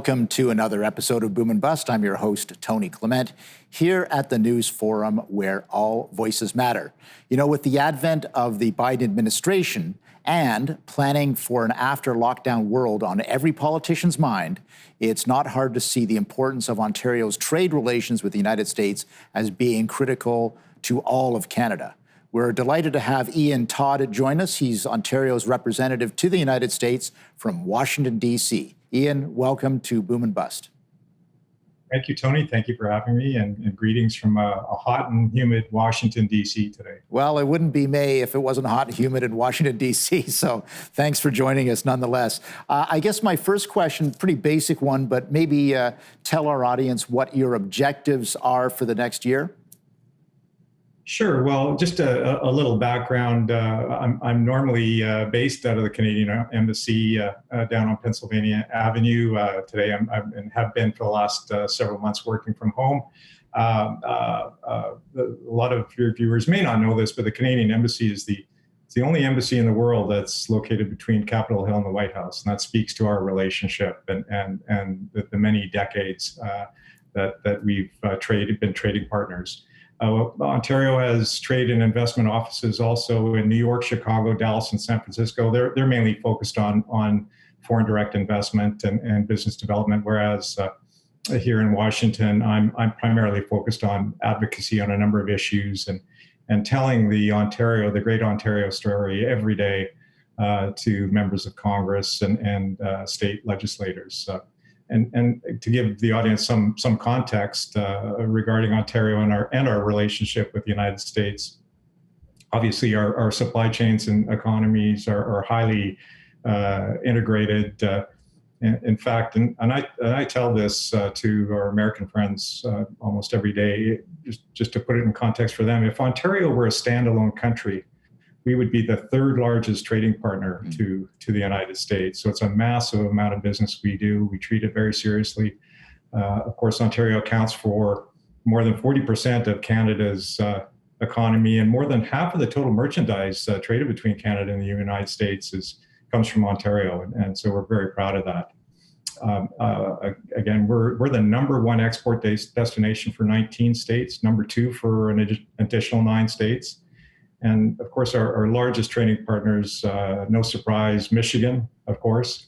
Welcome to another episode of Boom and Bust. I'm your host, Tony Clement, here at the News Forum where all voices matter. You know, with the advent of the Biden administration and planning for an after-lockdown world on every politician's mind, it's not hard to see the importance of Ontario's trade relations with the United States as being critical to all of Canada. We're delighted to have Ian Todd join us. He's Ontario's representative to the United States from Washington, D.C. Ian, welcome to Boom and Bust. Thank you, Tony. Thank you for having me, and greetings from a hot and humid Washington, D.C. today. Well, it wouldn't be May if it wasn't hot and humid in Washington, D.C., so thanks for joining us nonetheless. I guess my first question, pretty basic one, but maybe tell our audience what your objectives are for the next year. Sure. Well, just a little background. I'm normally based out of the Canadian Embassy down on Pennsylvania Avenue. Today, I have been for the last several months working from home. A lot of your viewers may not know this, but the Canadian Embassy is the only embassy in the world that's located between Capitol Hill and the White House, and that speaks to our relationship and the many decades that we've been trading partners. Ontario has trade and investment offices also in New York, Chicago, Dallas, and San Francisco. They're mainly focused on foreign direct investment and business development, whereas here in Washington, I'm primarily focused on advocacy on a number of issues and telling the great Ontario story every day to members of Congress and state legislators. And to give the audience some context regarding Ontario and our relationship with the United States, obviously our supply chains and economies are highly integrated. In fact, and I tell this to our American friends almost every day, just to put it in context for them. If Ontario were a standalone country, we would be the third largest trading partner to the United States. So it's a massive amount of business we do. We treat it very seriously. Of course, Ontario accounts for more than 40% of Canada's economy, and more than half of the total merchandise traded between Canada and the United States comes from Ontario. And so we're very proud of that. Again, we're the number one export destination for 19 states, number two for an additional 9 states. And of course, our largest trading partners, no surprise, Michigan, of course,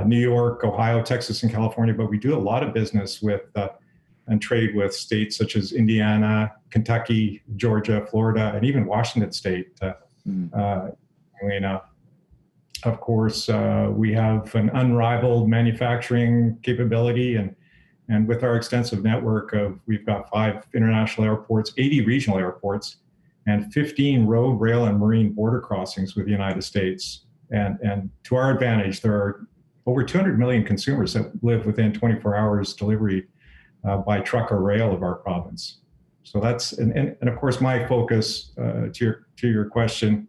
New York, Ohio, Texas, and California. But we do a lot of business with and trade with states such as Indiana, Kentucky, Georgia, Florida, and even Washington State. Of course, we have an unrivaled manufacturing capability, and with our extensive network we've got 5 international airports, 80 regional airports, and 15 road, rail, and marine border crossings with the United States. And to our advantage, there are over 200 million consumers that live within 24 hours delivery by truck or rail of our province. So that's, and of course, my focus to your question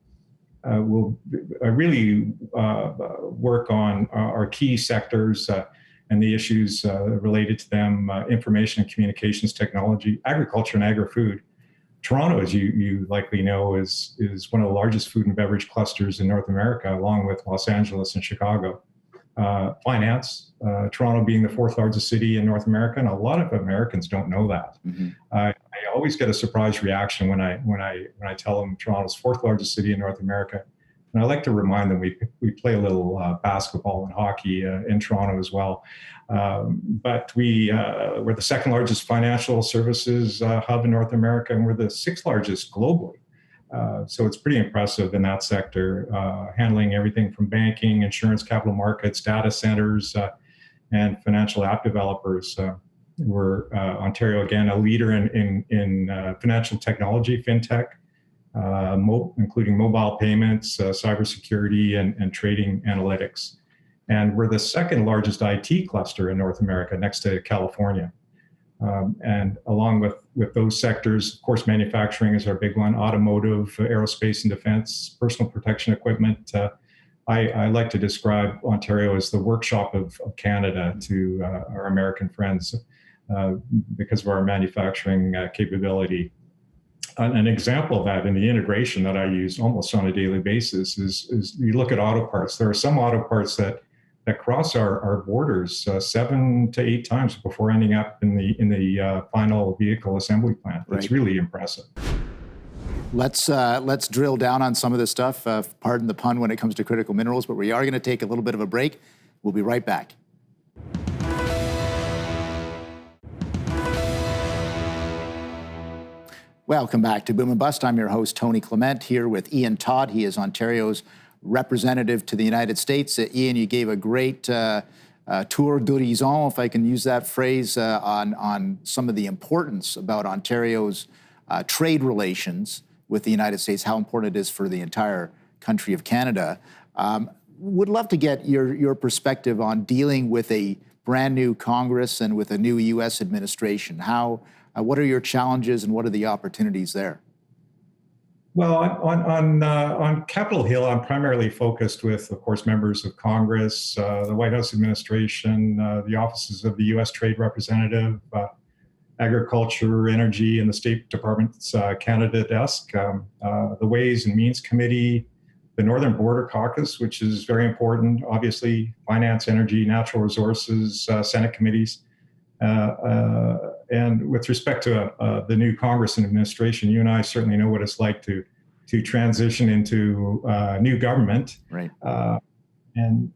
will really work on our key sectors and the issues related to them, information and communications technology, agriculture, and agri-food. Toronto, as you likely know, is one of the largest food and beverage clusters in North America, along with Los Angeles and Chicago. Finance, Toronto being the 4th largest city in North America, and a lot of Americans don't know that. I always get a surprise reaction when I tell them Toronto's 4th largest city in North America. And I like to remind them we play a little basketball and hockey in Toronto as well. But we're the 2nd largest financial services hub in North America, and we're the 6th largest globally. So it's pretty impressive in that sector, handling everything from banking, insurance, capital markets, data centers, and financial app developers. We're Ontario, again, a leader in financial technology, fintech, including mobile payments, cybersecurity, and trading analytics. And we're the 2nd largest IT cluster in North America, next to California. And along with those sectors, of course, manufacturing is our big one, automotive, aerospace and defense, personal protection equipment. I like to describe Ontario as the workshop of Canada to our American friends because of our manufacturing capability. An example of that in the integration that I use almost on a daily basis is you look at auto parts. There are some auto parts that that cross our borders 7 to 8 times before ending up in the final vehicle assembly plant. Right. It's really impressive. Let's drill down on some of this stuff. Pardon the pun when it comes to critical minerals, but we are going to take a little bit of a break. We'll be right back. Welcome back to Boom and Bust. I'm your host, Tony Clement, here with Ian Todd. He is Ontario's representative to the United States. Ian, you gave a great tour d'horizon, if I can use that phrase, on some of the importance about Ontario's trade relations with the United States, how important it is for the entire country of Canada. Would love to get your perspective on dealing with a brand new Congress and with a new U.S. administration. What are your challenges and what are the opportunities there? Well, on Capitol Hill, I'm primarily focused with, of course, members of Congress, the White House administration, the offices of the U.S. Trade Representative, Agriculture, Energy, and the State Department's Canada desk, the Ways and Means Committee, the Northern Border Caucus, which is very important, obviously, Finance, Energy, Natural Resources, Senate committees. And with respect to the new Congress and administration, you and I certainly know what it's like to transition into new government. Right. And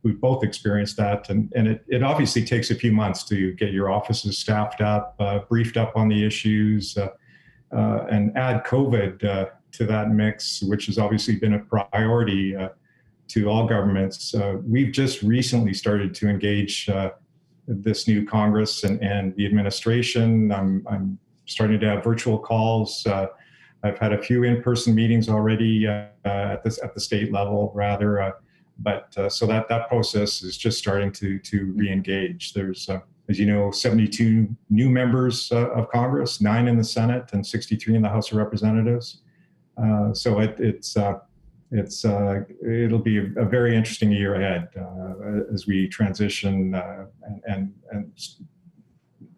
we've both experienced that. And it obviously takes a few months to get your offices staffed up, briefed up on the issues, and add COVID to that mix, which has obviously been a priority to all governments. We've just recently started to engage this new Congress and the administration. I'm starting to have virtual calls. I've had a few in-person meetings already at the state level, rather. So that process is just starting to re-engage. There's, as you know, 72 new members of Congress, 9 in the Senate and 63 in the House of Representatives. So it'll be a very interesting year ahead as we transition and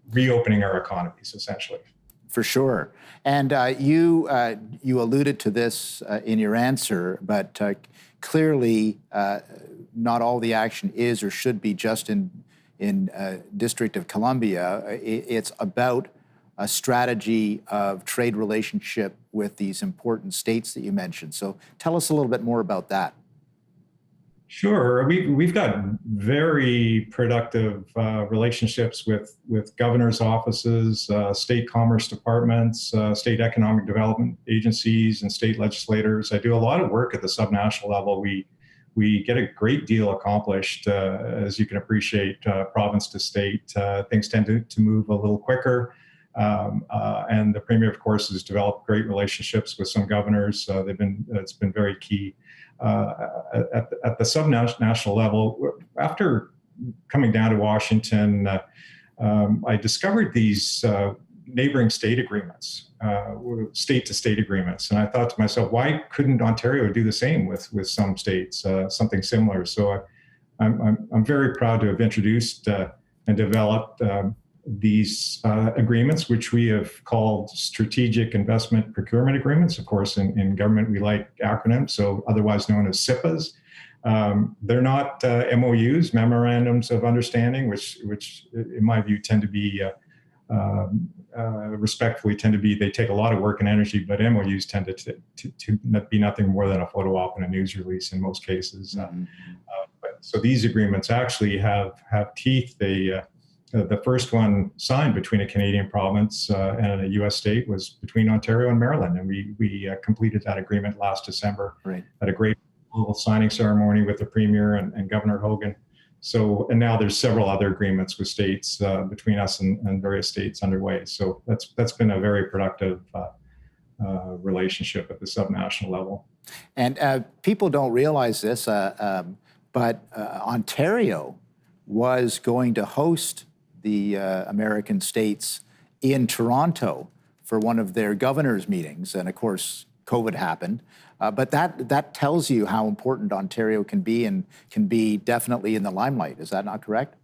reopening our economies, essentially. For sure. And you alluded to this in your answer, but clearly not all the action is or should be just in District of Columbia. It's about a strategy of trade relationship with these important states that you mentioned. So tell us a little bit more about that. Sure. We've got very productive relationships with governors' offices, state commerce departments, state economic development agencies, and state legislators. I do a lot of work at the subnational level. We get a great deal accomplished, as you can appreciate, province to state. Things tend to move a little quicker. And the Premier, of course, has developed great relationships with some governors. It's been very key. At the subnational level, after coming down to Washington, I discovered these neighboring state agreements, state-to-state agreements. And I thought to myself, why couldn't Ontario do the same with some states, something similar? So I'm very proud to have introduced and developed these agreements, which we have called Strategic Investment Procurement Agreements. Of course, in government, we like acronyms, so otherwise known as SIPAs. They're not MOUs, Memorandums of Understanding, which in my view tend to be, respectfully tend to be, they take a lot of work and energy, but MOUs tend to be nothing more than a photo op and a news release in most cases. So these agreements actually have teeth. The first one signed between a Canadian province and a U.S. state was between Ontario and Maryland, and we completed that agreement last December. Right. At a great little signing ceremony with the Premier and Governor Hogan. So, and now there's several other agreements with states between us and various states underway. So that's been a very productive relationship at the subnational level. And people don't realize this, but Ontario was going to host the American states in Toronto for one of their governors' meetings. And of course, COVID happened. But that tells you how important Ontario can be and can be definitely in the limelight. Is that not correct?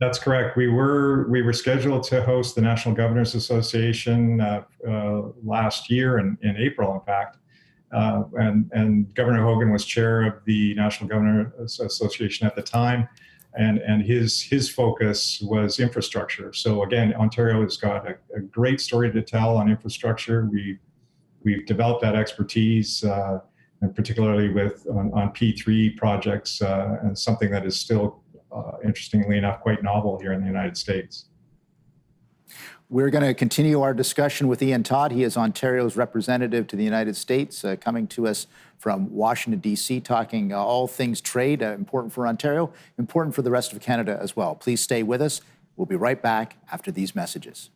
That's correct. We were scheduled to host the National Governors Association last year in April, in fact. And Governor Hogan was chair of the National Governors Association at the time, and his focus was infrastructure. So again, Ontario has got a great story to tell on infrastructure. We've developed that expertise, and particularly on P3 projects, and something that is still, interestingly enough, quite novel here in the United States. We're going to continue our discussion with Ian Todd. He is Ontario's representative to the United States, coming to us from Washington, D.C., talking all things trade, important for Ontario, important for the rest of Canada as well. Please stay with us. We'll be right back after these messages.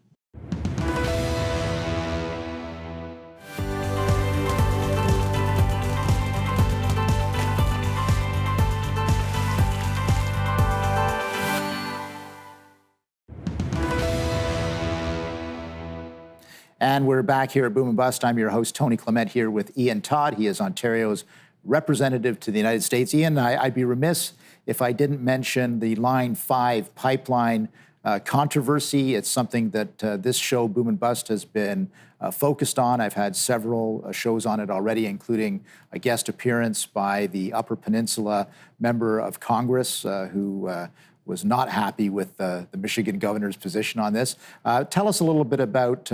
And we're back here at Boom and Bust. I'm your host, Tony Clement, here with Ian Todd. He is Ontario's representative to the United States. Ian, I'd be remiss if I didn't mention the Line 5 pipeline controversy. It's something that this show, Boom and Bust, has been focused on. I've had several shows on it already, including a guest appearance by the Upper Peninsula member of Congress who was not happy with the Michigan governor's position on this. Tell us a little bit about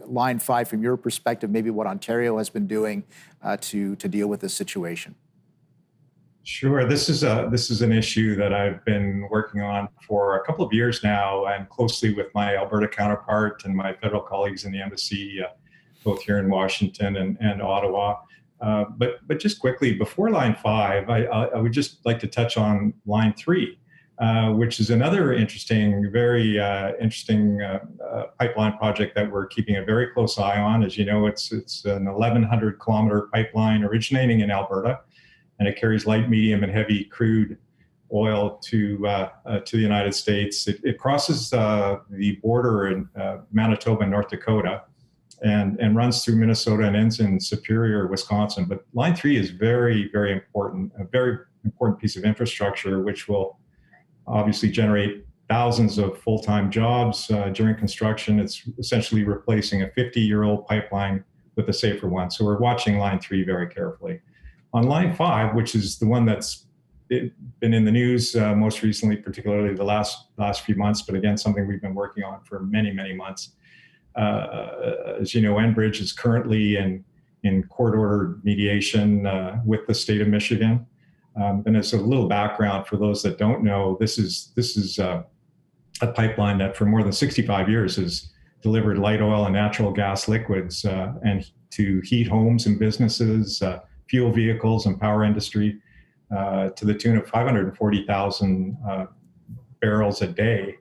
Line 5 from your perspective, maybe what Ontario has been doing to deal with this situation. Sure. This is an issue that I've been working on for a couple of years now, and closely with my Alberta counterpart and my federal colleagues in the embassy, both here in Washington and Ottawa. But just quickly, before Line 5, I would just like to touch on Line 3. Which is another very interesting pipeline project that we're keeping a very close eye on. As you know, it's an 1,100 kilometer pipeline originating in Alberta, and it carries light, medium, and heavy crude oil to the United States. It crosses the border in Manitoba and North Dakota, and runs through Minnesota and ends in Superior, Wisconsin. But Line 3 is very, very important, a very important piece of infrastructure, which will obviously generate thousands of full-time jobs during construction. It's essentially replacing a 50-year-old pipeline with a safer one. So we're watching Line 3 very carefully. On Line 5, which is the one that's been in the news most recently, particularly the last few months, but again, something we've been working on for many, many months. As you know, Enbridge is currently in court-ordered mediation with the state of Michigan. And as a little background for those that don't know, this is a pipeline that for more than 65 years has delivered light oil and natural gas liquids and to heat homes and businesses, fuel vehicles and power industry to the tune of 540,000 barrels a day.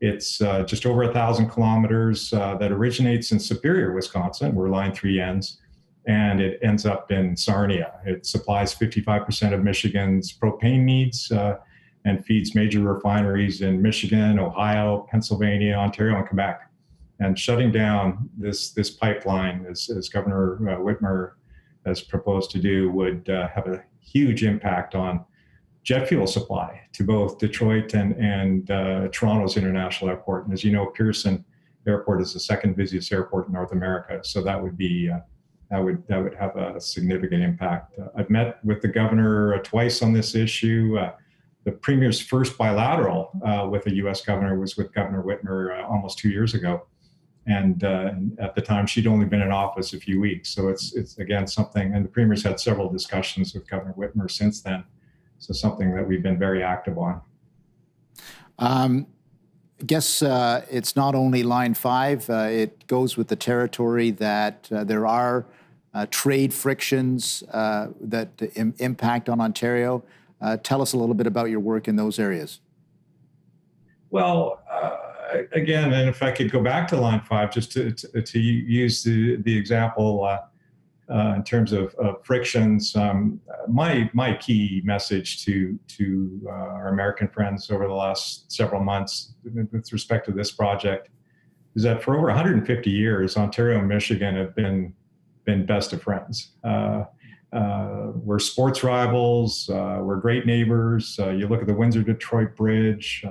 It's just over 1,000 kilometers that originates in Superior, Wisconsin, where Line 3 ends. And it ends up in Sarnia. It supplies 55% of Michigan's propane needs and feeds major refineries in Michigan, Ohio, Pennsylvania, Ontario, and Quebec. And shutting down this pipeline, as Governor Whitmer has proposed to do, would have a huge impact on jet fuel supply to both Detroit and Toronto's international airport. And as you know, Pearson Airport is the second busiest airport in North America. So that would be that would have a significant impact. I've met with the governor twice on this issue. The premier's first bilateral with a U.S. governor was with Governor Whitmer almost 2 years ago, and at the time she'd only been in office a few weeks. So it's again something, and the premier's had several discussions with Governor Whitmer since then. So something that we've been very active on. I guess it's not only Line 5, it goes with the territory that there are trade frictions that impact on Ontario. Tell us a little bit about your work in those areas. Well, again, and if I could go back to Line 5, just to use the example in terms of frictions, my key message to our American friends over the last several months with respect to this project is that for over 150 years, Ontario and Michigan have been best of friends. We're sports rivals, we're great neighbors. You look at the Windsor-Detroit Bridge,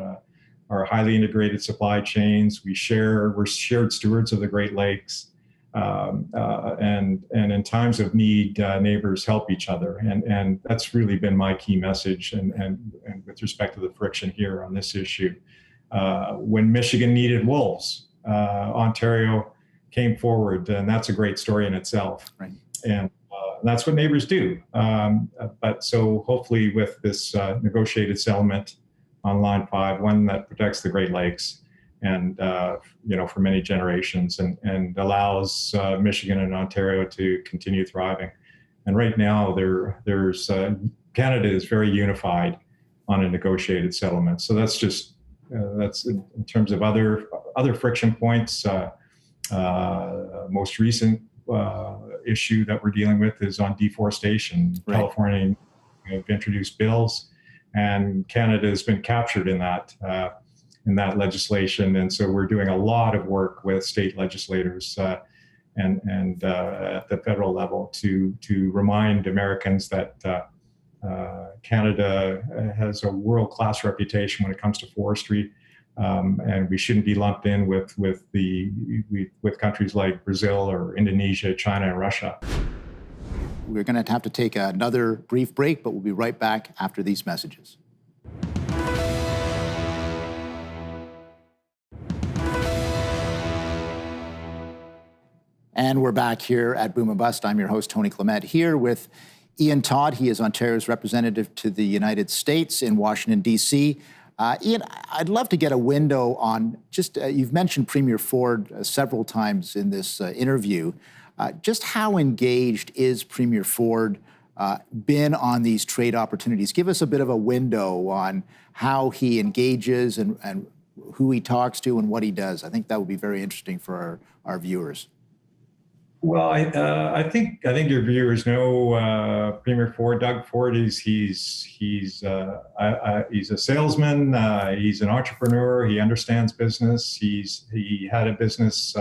our highly integrated supply chains. We're shared stewards of the Great Lakes. and in times of need, neighbors help each other, and that's really been my key message. And with respect to the friction here on this issue, when Michigan needed wolves, Ontario came forward, and that's a great story in itself. Right. And that's what neighbors do. But so hopefully, with this negotiated settlement on Line 5, one that protects the Great Lakes, and for many generations, and allows Michigan and Ontario to continue thriving. And right now, there's Canada is very unified on a negotiated settlement. So that's just that's in terms of other friction points. Most recent issue that we're dealing with is on deforestation. Right. California have introduced bills, and Canada has been captured in that legislation. And so we're doing a lot of work with state legislators and at the federal level to remind Americans that Canada has a world-class reputation when it comes to forestry, and we shouldn't be lumped in with countries like Brazil or Indonesia, China, and Russia. We're going to have to take another brief break, but we'll be right back after these messages. And we're back here at Boom and Bust. I'm your host, Tony Clement, here with Ian Todd. He is Ontario's representative to the United States in Washington, D.C. Ian, I'd love to get a window on just, you've mentioned Premier Ford several times in this interview. Just how engaged is Premier Ford been on these trade opportunities? Give us a bit of a window on how he engages and who he talks to and what he does. I think that would be very interesting for our viewers. Well, I think your viewers know Premier Ford. Doug Ford he's a salesman. He's an entrepreneur. He understands business. He had a business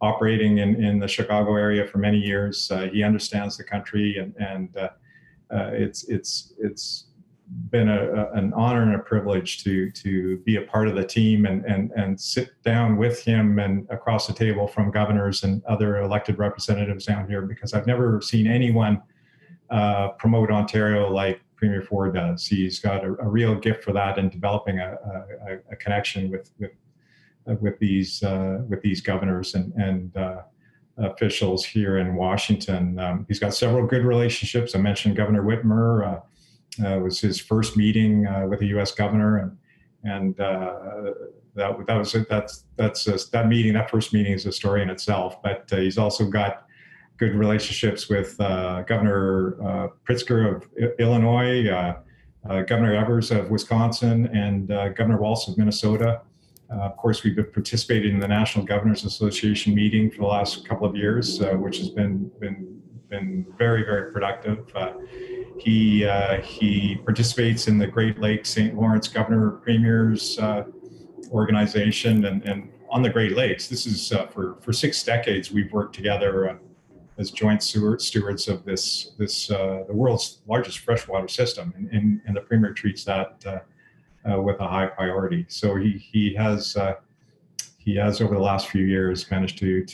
operating in the Chicago area for many years. He understands the country, and it's been an honor and a privilege to be a part of the team and sit down with him and across the table from governors and other elected representatives down here, because I've never seen anyone promote Ontario like Premier Ford does. He's got a real gift for that, and developing a connection with these governors and officials here in Washington. He's got several good relationships. I mentioned Governor Whitmer. Was his first meeting with a U.S. governor, and that first meeting is a story in itself. But he's also got good relationships with Governor Pritzker of Illinois, Governor Evers of Wisconsin, and Governor Walz of Minnesota. Of course, we've been participating in the National Governors Association meeting for the last couple of years, which has been very, very productive. He participates in the Great Lakes St. Lawrence Governor Premiers organization, and on the Great Lakes. This is for 6 decades we've worked together as joint stewards of the world's largest freshwater system, and the Premier treats that with a high priority. So he has over the last few years managed to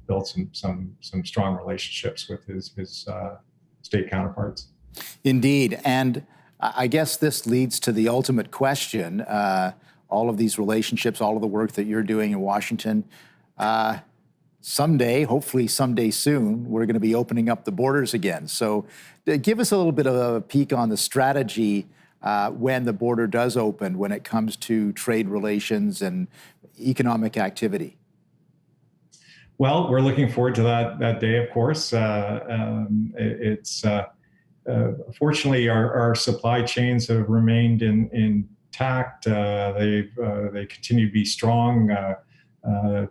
build some strong relationships with his state counterparts. Indeed. And I guess this leads to the ultimate question. All of these relationships, all of the work that you're doing in Washington, someday, hopefully someday soon, we're going to be opening up the borders again. So give us a little bit of a peek on the strategy when the border does open, when it comes to trade relations and economic activity. Well, we're looking forward to that day, of course. Fortunately, our supply chains have remained intact. They continue to be strong. The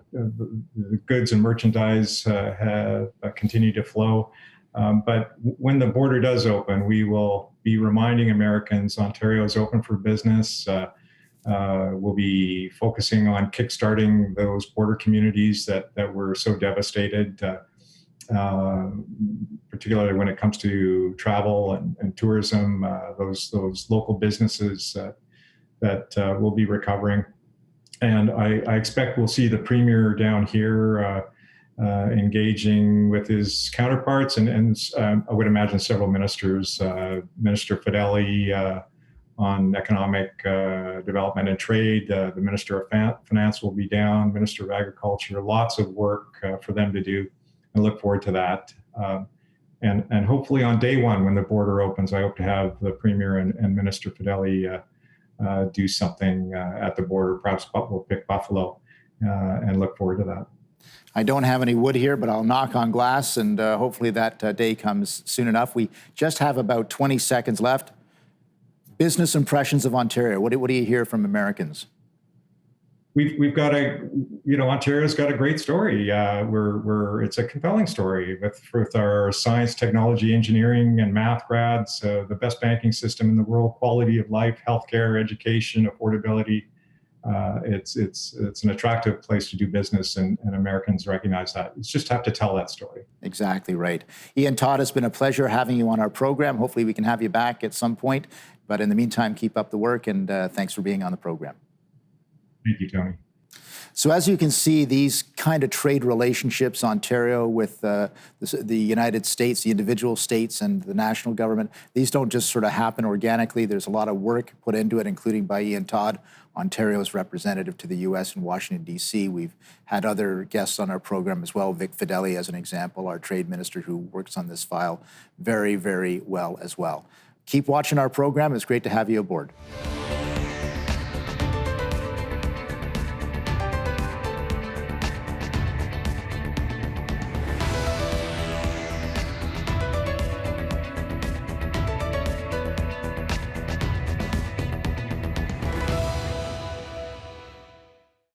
goods and merchandise have continued to flow. But when the border does open, we will be reminding Americans Ontario is open for business. We'll be focusing on kickstarting those border communities that were so devastated, particularly when it comes to travel and tourism, those local businesses that will be recovering. And I expect we'll see the Premier down here engaging with his counterparts and I would imagine several ministers, Minister Fedeli on economic development and trade, the Minister of Finance will be down, Minister of Agriculture, lots of work for them to do, and look forward to that. And hopefully on day one, when the border opens, I hope to have the Premier and Minister Fedeli do something at the border. Perhaps we'll pick Buffalo and look forward to that. I don't have any wood here, but I'll knock on glass, and hopefully that day comes soon enough. We just have about 20 seconds left. Business impressions of Ontario. What do you hear from Americans? We've got Ontario's got a great story. It's a compelling story with our science, technology, engineering, and math grads, the best banking system in the world, quality of life, healthcare, education, affordability. It's an attractive place to do business, and Americans recognize that. You just have to tell that story. Exactly right. Ian Todd, it's been a pleasure having you on our program. Hopefully we can have you back at some point. But in the meantime, keep up the work, and thanks for being on the program. Thank you, Tony. So as you can see, these kind of trade relationships, Ontario with the United States, the individual states and the national government, these don't just sort of happen organically. There's a lot of work put into it, including by Ian Todd, Ontario's representative to the U.S. in Washington, D.C. We've had other guests on our program as well, Vic Fedeli as an example, our trade minister who works on this file very, very well as well. Keep watching our program. It's great to have you aboard.